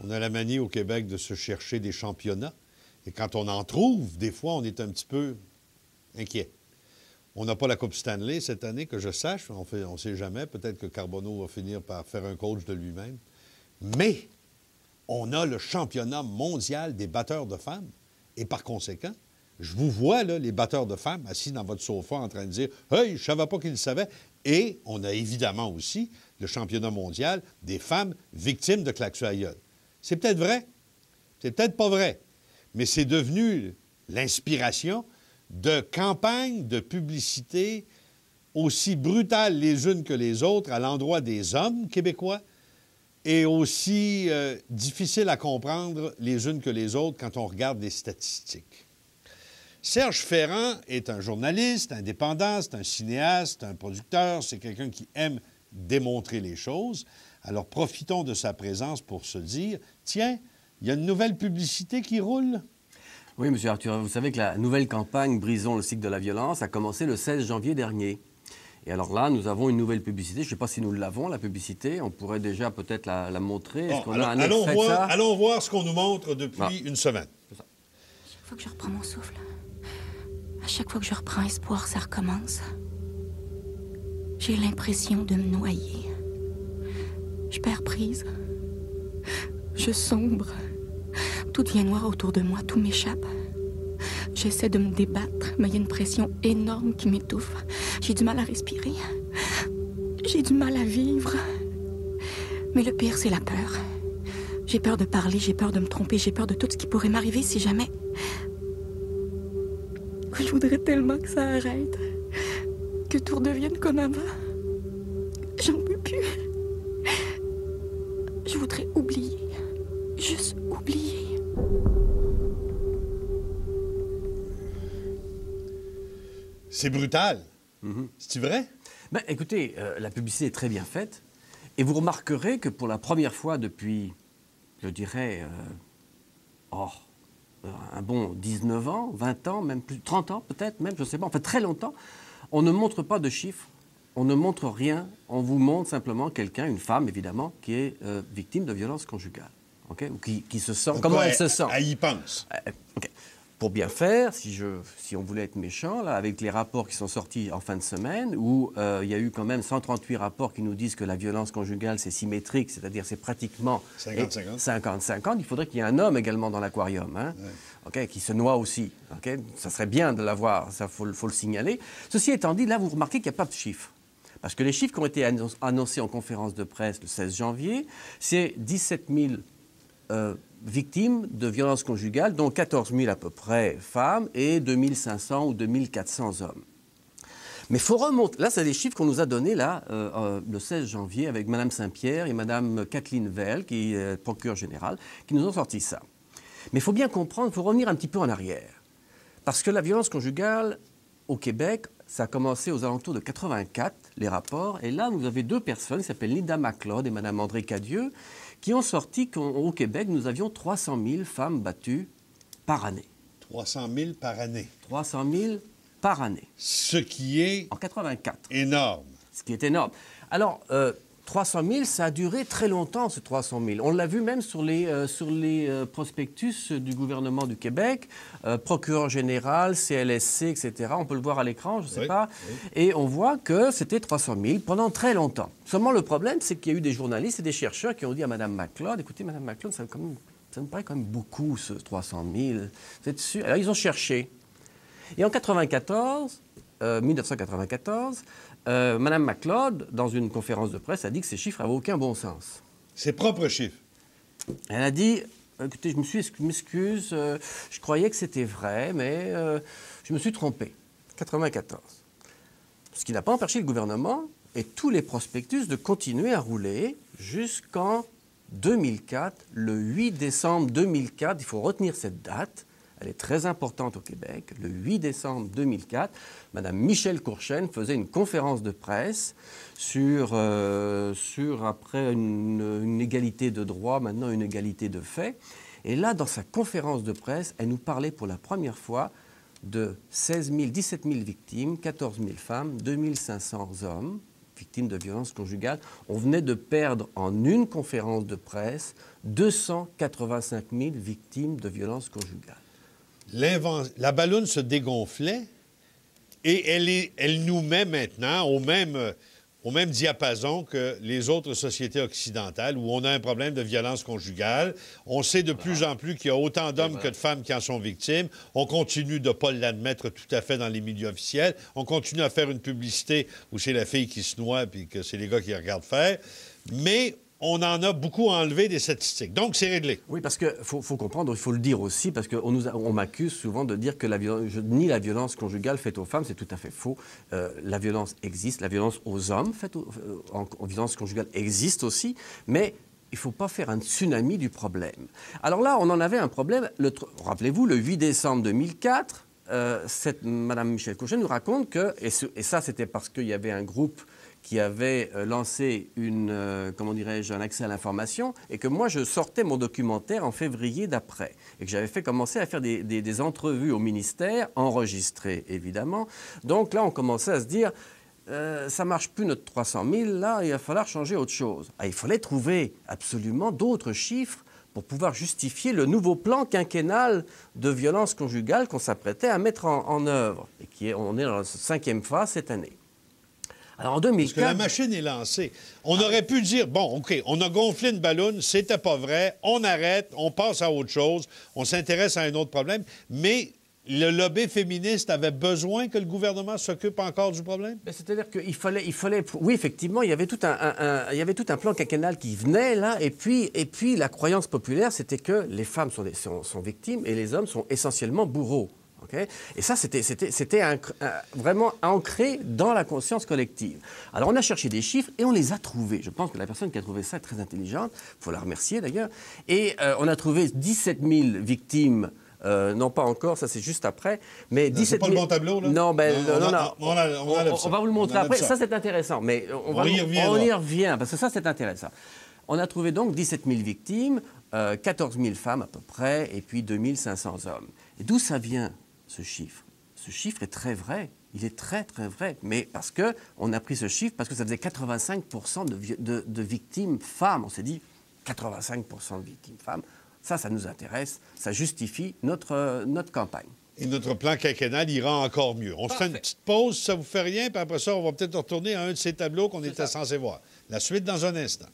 On a la manie au Québec de se chercher des championnats. Et quand on en trouve, des fois, on est un petit peu inquiet. On n'a pas la Coupe Stanley cette année, que je sache. On ne sait jamais. Peut-être que Carbonneau va finir par faire un coach de lui-même. Mais on a le championnat mondial des batteurs de femmes. Et par conséquent, je vous vois, là, les batteurs de femmes, assis dans votre sofa en train de dire « Hey, je ne savais pas qu'ils le savaient. » Et on a évidemment aussi le championnat mondial des femmes victimes de claques sur la gueule. C'est peut-être vrai, c'est peut-être pas vrai, mais c'est devenu l'inspiration de campagnes de publicité aussi brutales les unes que les autres à l'endroit des hommes québécois et aussi difficiles à comprendre les unes que les autres quand on regarde les statistiques. Serge Ferrand est un journaliste indépendant, c'est un cinéaste, un producteur, c'est quelqu'un qui aime démontrer les choses. Alors, profitons de sa présence pour se dire, tiens, il y a une nouvelle publicité qui roule. Oui, M. Arthur, vous savez que la nouvelle campagne « Brisons le cycle de la violence » a commencé le 16 janvier dernier. Et alors là, nous avons une nouvelle publicité. Je ne sais pas si nous l'avons, la publicité. On pourrait déjà peut-être la montrer. Est-ce qu'on a un extrait de ça? Allons voir ce qu'on nous montre depuis une semaine. Chaque fois que je reprends mon souffle, à chaque fois que je reprends espoir, ça recommence. J'ai l'impression de me noyer. Je perds prise. Je sombre. Tout devient noir autour de moi, tout m'échappe. J'essaie de me débattre, mais il y a une pression énorme qui m'étouffe. J'ai du mal à respirer. J'ai du mal à vivre. Mais le pire, c'est la peur. J'ai peur de parler, j'ai peur de me tromper, j'ai peur de tout ce qui pourrait m'arriver si jamais... Je voudrais tellement que ça arrête. Que tout redevienne comme avant. J'en peux plus. Je voudrais oublier. Juste oublier. C'est brutal. C'est vrai? Ben, écoutez, la publicité est très bien faite. Et vous remarquerez que pour la première fois depuis, je dirais, un bon 19 ans, 20 ans, même plus 30 ans peut-être, même, je ne sais pas, enfin très longtemps, on ne montre pas de chiffres, on ne montre rien, on vous montre simplement quelqu'un, une femme évidemment, qui est victime de violences conjugales. Okay? Ou qui se sent... Donc, comment elle se sent? Elle y pense. Okay. Pour bien faire, si on voulait être méchant, là, avec les rapports qui sont sortis en fin de semaine, où il y a eu quand même 138 rapports qui nous disent que la violence conjugale, c'est symétrique, c'est-à-dire c'est pratiquement 50-50, il faudrait qu'il y ait un homme également dans l'aquarium, hein, okay, qui se noie aussi. Okay? Ça serait bien de l'avoir, ça faut le signaler. Ceci étant dit, là, vous remarquez qu'il n'y a pas de chiffres. Parce que les chiffres qui ont été annoncés en conférence de presse le 16 janvier, c'est 17 000 victimes de violences conjugales, dont 14 000 à peu près femmes et 2 500 ou 2 400 hommes. Mais il faut remonter. Là, c'est les chiffres qu'on nous a donnés là, le 16 janvier avec Mme Saint-Pierre et Mme Kathleen Vell, qui est procureure générale, qui nous ont sorti ça. Mais il faut bien comprendre, il faut revenir un petit peu en arrière. Parce que la violence conjugale au Québec, ça a commencé aux alentours de 84, les rapports. Et là, vous avez deux personnes qui s'appellent Linda McLeod et Mme André Cadieux, qui ont sorti qu'au Québec, nous avions 300 000 femmes battues par année. 300 000 par année. 300 000 par année. Ce qui est... En 84. Énorme. Ce qui est énorme. Alors, 300 000, ça a duré très longtemps, ce 300 000. On l'a vu même sur les prospectus du gouvernement du Québec, procureur général, CLSC, etc. On peut le voir à l'écran, je ne sais pas. Oui. Et on voit que c'était 300 000 pendant très longtemps. Seulement, le problème, c'est qu'il y a eu des journalistes et des chercheurs qui ont dit à Mme McLeod, écoutez, Mme McLeod, ça me paraît quand même beaucoup, ce 300 000. Vous êtes sûr? Alors, ils ont cherché. Et en 1994, Mme McLeod, dans une conférence de presse, a dit que ces chiffres n'avaient aucun bon sens. Ses propres chiffres. Elle a dit, écoutez, je m'excuse, je croyais que c'était vrai, mais je me suis trompée. 94. Ce qui n'a pas empêché le gouvernement et tous les prospectus de continuer à rouler jusqu'en 2004, le 8 décembre 2004. Il faut retenir cette date. Elle est très importante au Québec. Le 8 décembre 2004, Mme Michèle Courchaine faisait une conférence de presse sur après une égalité de droit, maintenant une égalité de fait. Et là, dans sa conférence de presse, elle nous parlait pour la première fois de 17 000 victimes, 14 000 femmes, 2 500 hommes. victimes de violences conjugales. On venait de perdre en une conférence de presse 285 000 victimes de violences conjugales. La balloune se dégonflait et elle nous met maintenant au même diapason que les autres sociétés occidentales où on a un problème de violence conjugale. On sait de plus en plus qu'il y a autant d'hommes que de femmes qui en sont victimes. On continue de ne pas l'admettre tout à fait dans les milieux officiels. On continue à faire une publicité où c'est la fille qui se noie puis que c'est les gars qui regardent faire. Mais on en a beaucoup enlevé des statistiques. Donc, c'est réglé. Oui, parce qu'il faut comprendre, il faut le dire aussi, parce qu'on m'accuse souvent de dire que je nie la violence conjugale faite aux femmes. C'est tout à fait faux. La violence existe. La violence aux hommes faite en violence conjugale existe aussi, mais il ne faut pas faire un tsunami du problème. Alors là, on en avait un problème. Rappelez-vous, le 8 décembre 2004, Mme Michèle Cochet nous raconte que, et ça c'était parce qu'il y avait un groupe qui avait lancé un accès à l'information, et que moi, je sortais mon documentaire en février d'après, et que j'avais commencé à faire des entrevues au ministère, enregistrées, évidemment. Donc là, on commençait à se dire, ça ne marche plus notre 300 000, là, il va falloir changer autre chose. Il fallait trouver absolument d'autres chiffres pour pouvoir justifier le nouveau plan quinquennal de violence conjugale qu'on s'apprêtait à mettre en œuvre, et on est dans la 5e phase cette année. Alors en 2004... Parce que la machine est lancée. On aurait pu dire, bon, OK, on a gonflé une balloune, c'était pas vrai, on arrête, on passe à autre chose, on s'intéresse à un autre problème, mais le lobby féministe avait besoin que le gouvernement s'occupe encore du problème? C'est-à-dire qu'il fallait... Oui, effectivement, il y avait tout un plan quinquennal qui venait, là, et puis la croyance populaire, c'était que les femmes sont victimes et les hommes sont essentiellement bourreaux. Okay? Et ça, c'était vraiment ancré dans la conscience collective. Alors, on a cherché des chiffres et on les a trouvés. Je pense que la personne qui a trouvé ça est très intelligente. Il faut la remercier, d'ailleurs. Et on a trouvé 17 000 victimes. Non, pas encore, ça c'est juste après. Mais 17 000... C'est pas le bon tableau, là? Non, on va vous le montrer après. Ça, c'est intéressant. Mais on y revient, parce que ça, c'est intéressant. On a trouvé donc 17 000 victimes, 14 000 femmes à peu près, et puis 2 500 hommes. Et d'où ça vient, ce chiffre? Ce chiffre est très vrai. Il est très, très vrai. Mais parce qu'on a pris ce chiffre, parce que ça faisait 85 % de victimes femmes. On s'est dit, 85 % de victimes femmes, ça nous intéresse. Ça justifie notre campagne. Et notre plan quinquennal ira encore mieux. On se fait une petite pause, ça vous fait rien, puis après ça, on va peut-être retourner à un de ces tableaux qu'on était censé voir. La suite dans un instant.